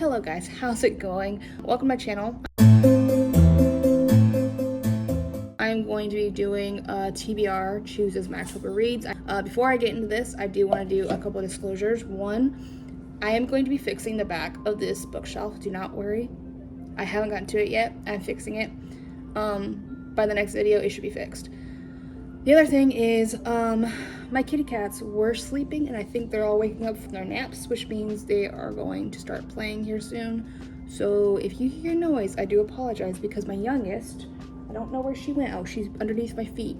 Hello guys, how's it going? Welcome to my channel. I'm going to be doing a TBR, chooses my October reads. Before I get into this, I do want to do a couple of disclosures. One, I am going to be fixing the back of this bookshelf, do not worry. I haven't gotten to it yet, I'm fixing it. By the next video, it should be fixed. The other thing is, my kitty cats were sleeping and I think they're all waking up from their naps, which means they are going to start playing here soon. So if you hear noise, I do apologize because my youngest, I don't know where she went. Oh, she's underneath my feet.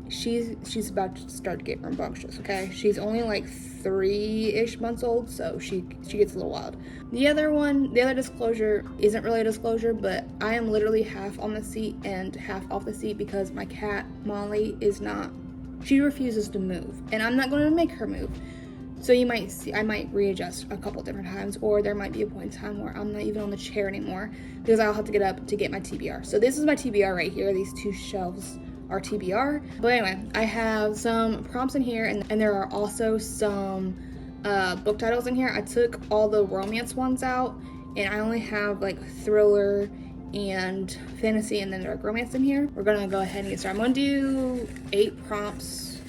She's about to start to get rambunctious, okay? She's only like 3-ish months old, so she gets a little wild. The other disclosure isn't really a disclosure, but I am literally half on the seat and half off the seat because my cat, Molly, she refuses to move, and I'm not going to make her move. So you might see, I might readjust a couple different times, or there might be a point in time where I'm not even on the chair anymore because I'll have to get up to get my TBR. So this is my TBR right here. These two shelves are TBR. But anyway, I have some prompts in here, and there are also some book titles in here. I took all the romance ones out, and I only have like thriller and fantasy and then dark romance in here. We're gonna go ahead and get started. I'm gonna do 8 prompts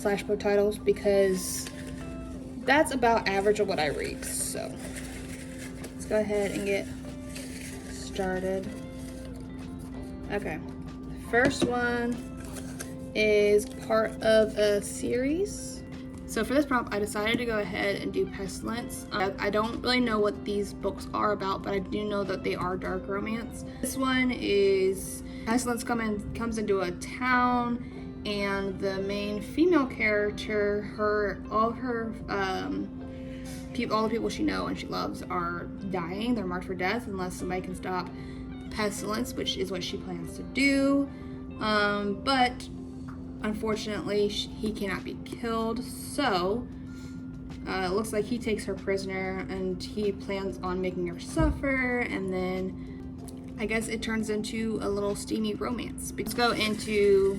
/ book titles because that's about average of what I read. So let's go ahead and get started. Okay, the first one is part of a series. So for this prompt, I decided to go ahead and do Pestilence. I don't really know what these books are about, but I do know that they are dark romance. This one is Pestilence comes into a town, and the main female character, all the people she knows and she loves are dying. They're marked for death unless somebody can stop Pestilence, which is what she plans to do. But unfortunately, he cannot be killed, so it looks like he takes her prisoner and he plans on making her suffer, and then I guess it turns into a little steamy romance. Let's go into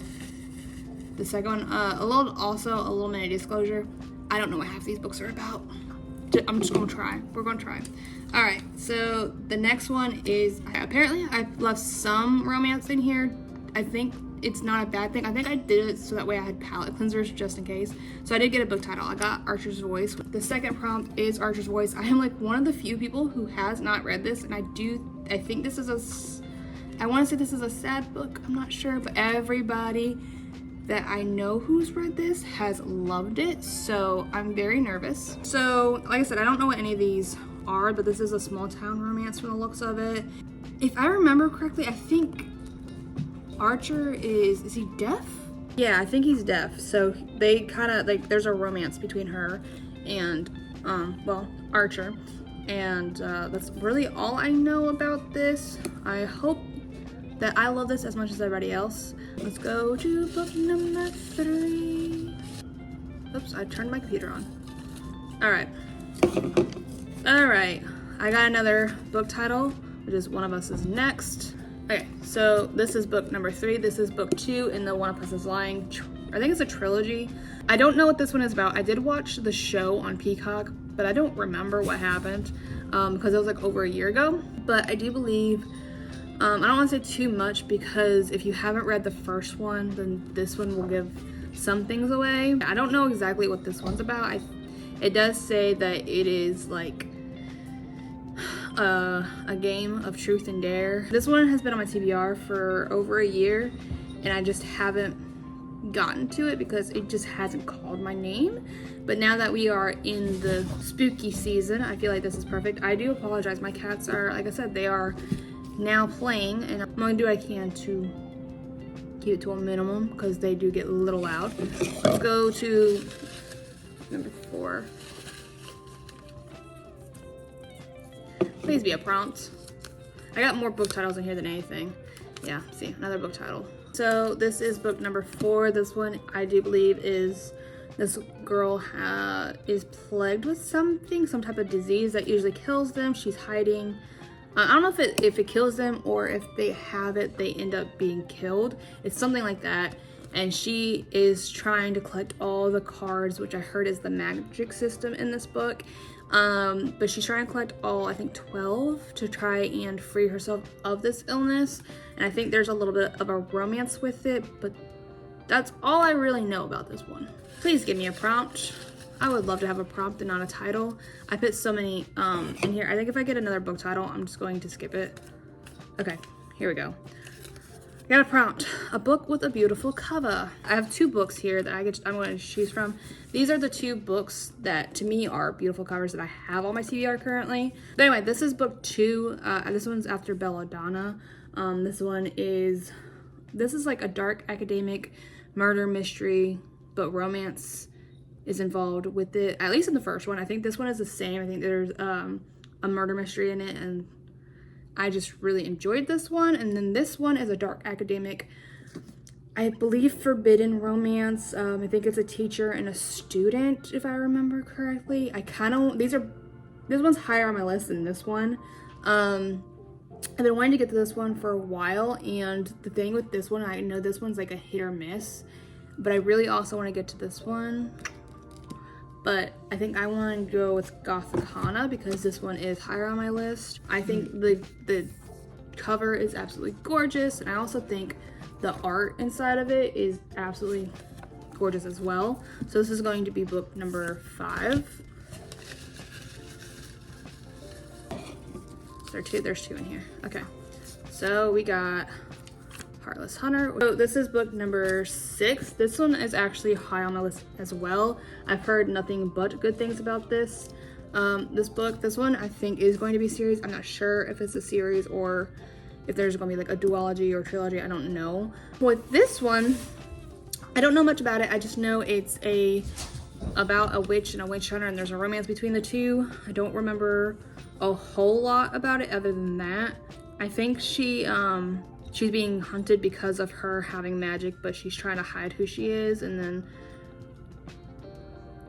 the second one. A little mini disclosure. I don't know what half these books are about. I'm just gonna try. We're gonna try. All right, so the next one is, apparently I've left some romance in here. I think it's not a bad thing. I think I did it so that way I had palette cleansers just in case. So I did get a book title. I got Archer's Voice. The second prompt is Archer's Voice. I am like one of the few people who has not read this, and I think this is I want to say this is a sad book. I'm not sure, but everybody that I know who's read this has loved it, so I'm very nervous. So like I said, I don't know what any of these are, but this is a small town romance from the looks of it. If I remember correctly, I think Archer is he deaf? Yeah, I think he's deaf. So they kind of like, there's a romance between her and Archer, and that's really all I know about this. I hope that I love this as much as everybody else. Let's go to book number 3. Oops, I turned my computer on. All right, I got another book title, which is One of Us is Next. Okay, so this is book number 3. This is book 2 in the One of Us is Lying. I think it's a trilogy. I don't know what this one is about. I did watch the show on Peacock, but I don't remember what happened because it was like over a year ago. But I do believe, I don't want to say too much because if you haven't read the first one, then this one will give some things away. I don't know exactly what this one's about. It does say that it is like a game of truth and dare. This one has been on my TBR for over a year, and I just haven't gotten to it because it just hasn't called my name. But now that we are in the spooky season, I feel like this is perfect. I do apologize. My cats are, like I said, they are now playing, and I'm gonna do what I can to keep it to a minimum because they do get a little loud. Let's go to number 4. Please be a prompt. I got more book titles in here than anything. Yeah, see, another book title. So this is book number 4. This one I do believe is, this girl is plagued with something, some type of disease that usually kills them. She's hiding. I don't know if it kills them or if they have it, they end up being killed. It's something like that. And she is trying to collect all the cards, which I heard is the magic system in this book. But she's trying to collect all, I think 12, to try and free herself of this illness. And I think there's a little bit of a romance with it, but that's all I really know about this one. Please give me a prompt. I would love to have a prompt and not a title. I put so many in here. I think if I get another book title, I'm just going to skip it. Okay, here we go. Got a prompt. A book with a beautiful cover. I have 2 books here that I'm going to choose from. These are the 2 books that to me are beautiful covers that I have on my TBR currently. But anyway, this is book 2. This one's after Belladonna. This is like a dark academic murder mystery, but romance is involved with it, at least in the first one. I think this one is the same. I think there's a murder mystery in it, and I just really enjoyed this one. And then this one is a dark academic, I believe, forbidden romance. I think it's a teacher and a student, if I remember correctly. This one's higher on my list than this one. I've been wanting to get to this one for a while, and the thing with this one, I know this one's like a hit or miss, but I really also want to get to this one. But I think I want to go with Gothicana because this one is higher on my list. I think the cover is absolutely gorgeous, and I also think the art inside of it is absolutely gorgeous as well. So this is going to be book number 5. There's 2 in here. Okay, so we got Heartless Hunter. So this is book number 6. This one is actually high on my list as well. I've heard nothing but good things about this book. This one I think is going to be a series. I'm not sure if it's a series or if there's going to be like a duology or trilogy. I don't know. With this one, I don't know much about it. I just know it's about a witch and a witch hunter, and there's a romance between the 2. I don't remember a whole lot about it other than that. I think she's being hunted because of her having magic, but she's trying to hide who she is. And then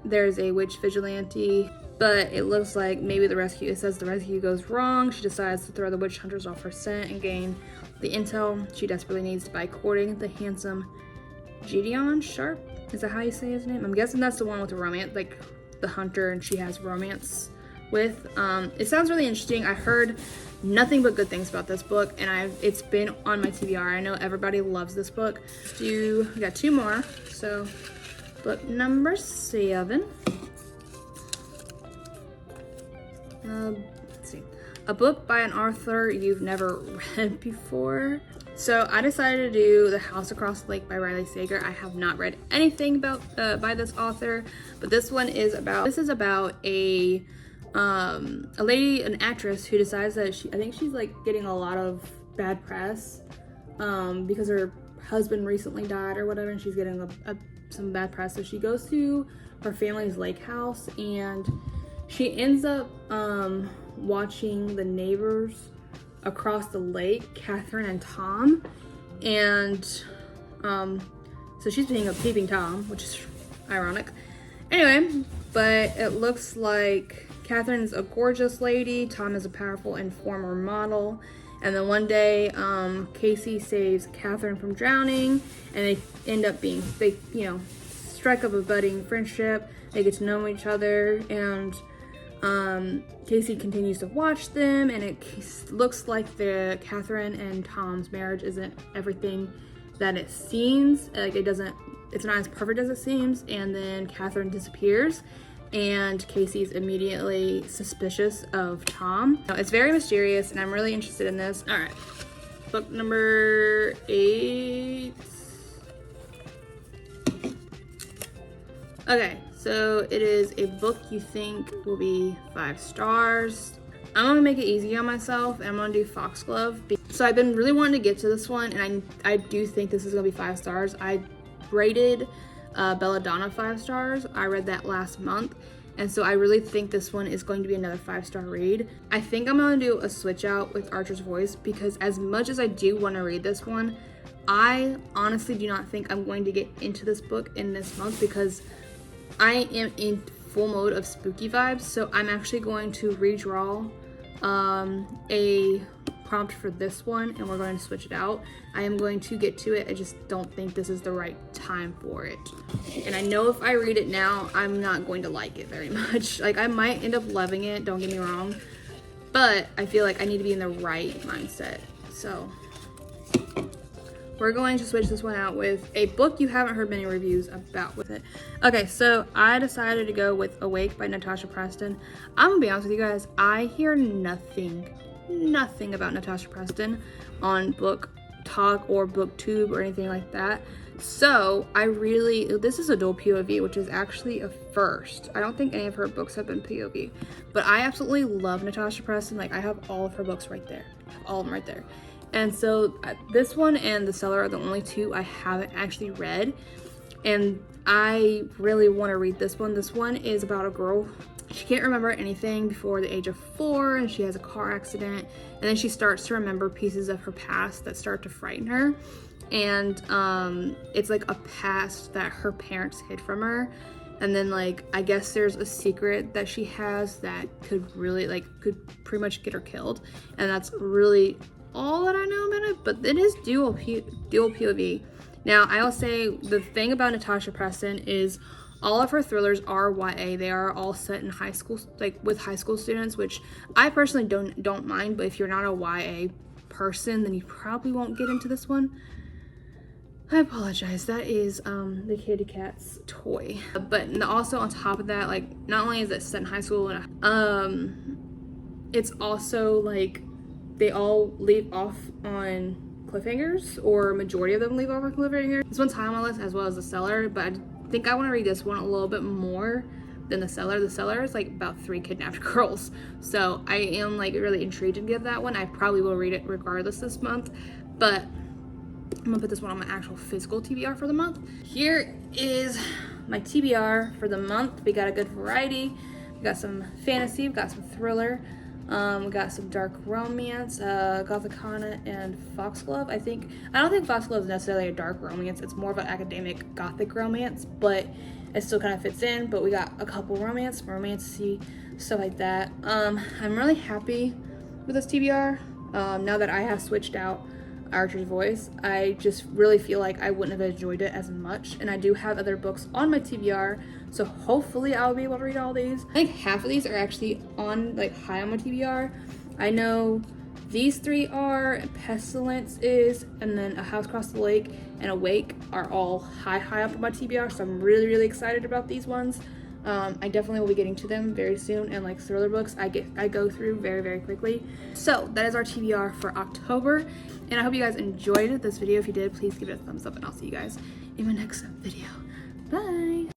there's a witch vigilante, but it looks like maybe it says the rescue goes wrong. She decides to throw the witch hunters off her scent and gain the intel she desperately needs by courting the handsome Gideon Sharp. Is that how you say his name? I'm guessing that's the one with the romance, like the hunter, and she has romance with. It sounds really interesting. I heard nothing but good things about this book, and it's been on my TBR. I know everybody loves this book. We got 2 more. So book number 7. Let's see. A book by an author you've never read before. So I decided to do The House Across the Lake by Riley Sager. I have not read anything about by this author, but this is about a lady, an actress who decides that I think she's like getting a lot of bad press because her husband recently died or whatever, and she's getting some bad press. So she goes to her family's lake house, and she ends up watching the neighbors across the lake, Catherine and Tom, and so she's being a peeping Tom, which is ironic. Anyway, but it looks like Catherine's a gorgeous lady, Tom is a powerful and former model, and then one day Casey saves Catherine from drowning, and they end up strike up a budding friendship. They get to know each other, and Casey continues to watch them, and it looks like the Catherine and Tom's marriage isn't everything that it seems. Like it's not as perfect as it seems. And then Catherine disappears, and Casey's immediately suspicious of Tom. It's very mysterious, and I'm really interested in this. All right, book number 8. Okay, so it is a book you think will be 5 stars. I'm gonna make it easy on myself, and I'm gonna do Foxglove. So I've been really wanting to get to this one, and I do think this is gonna be 5 stars. I rated Belladonna 5 stars. I read that last month, and so I really think this one is going to be another 5-star read. I think I'm gonna do a switch out with Archer's Voice, because as much as I do want to read this one, I honestly do not think I'm going to get into this book in this month, because I am in full mode of spooky vibes. So I'm actually going to redraw a prompt for this one, and we're going to switch it out. I am going to get to it. I just don't think this is the right time for it. And I know if I read it now, I'm not going to like it very much. Like, I might end up loving it, don't get me wrong, but I feel like I need to be in the right mindset. So we're going to switch this one out with a book you haven't heard many reviews about with it. Okay, so I decided to go with Awake by Natasha Preston. I'm gonna be honest with you guys, I hear nothing about Natasha Preston on Book Talk or BookTube or anything like that. So this is a dual POV, which is actually a first. I don't think any of her books have been POV, but I absolutely love Natasha Preston. Like, I have all of her books right there, all of them right there. And so this one and The Cellar are the only two I haven't actually read, and I really want to read this one. This one is about a girl. She can't remember anything before the age of 4, and she has a car accident, and then she starts to remember pieces of her past that start to frighten her. And it's like a past that her parents hid from her, and then, like, I guess there's a secret that she has that could really, like, could pretty much get her killed, and that's really all that I know about it. But it is dual POV. Now, I will say the thing about Natasha Preston is all of her thrillers are YA. They are all set in high school, like with high school students, which I personally don't mind. But if you're not a YA person, then you probably won't get into this one. I apologize. That is the kitty cat's toy. But also on top of that, like, not only is it set in high school, it's also like they all leave off on cliffhangers, or majority of them leave off on cliffhangers. This one's high on my list, as well as The Cellar, but I think I want to read this one a little bit more than The Cellar. The Cellar is like about 3 kidnapped girls, so I am like really intrigued to get that one. I probably will read it regardless this month, but I'm gonna put this one on my actual physical TBR for the month. Here is my TBR for the month. We got a good variety. We got some fantasy, we got some thriller, we got some dark romance, Gothicana and Foxglove. I don't think Foxglove is necessarily a dark romance. It's more of an academic gothic romance, but it still kind of fits in. But we got a couple romancy, stuff like that. I'm really happy with this TBR. Now that I have switched out Archer's voice, I just really feel like I wouldn't have enjoyed it as much. And I do have other books on my TBR, so hopefully I'll be able to read all these. I think half of these are actually on, like, high on my TBR. I know these 3 are, Pestilence is, and then A House Across the Lake and Awake are all high up on my TBR, so I'm really excited about these ones. I definitely will be getting to them very soon, and like thriller books, I go through very quickly. So that is our TBR for October, and I hope you guys enjoyed this video. If you did, please give it a thumbs up, and I'll see you guys in my next video. Bye!